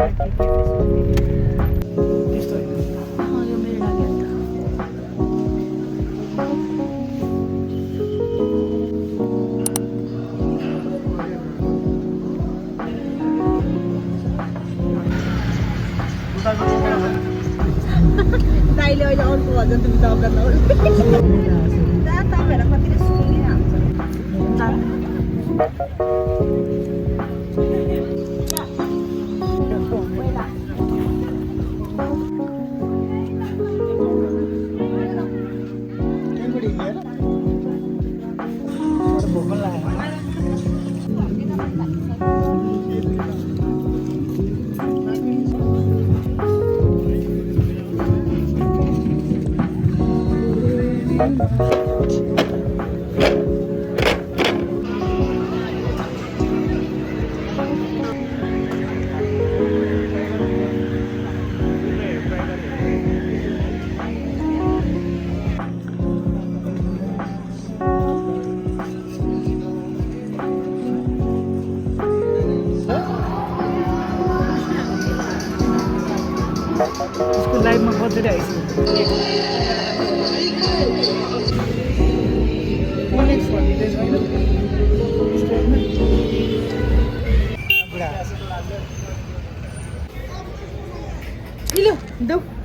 यो मेरो लागि अन्त दाइले अहिले अर्को भजन तिमी त अगाडि नगर्नु जहाँ तपाईँहरूलाई कतिले सुनिनै हाल्छ उसको लाइभमा बजेर आइसक्यो Ilo, deu.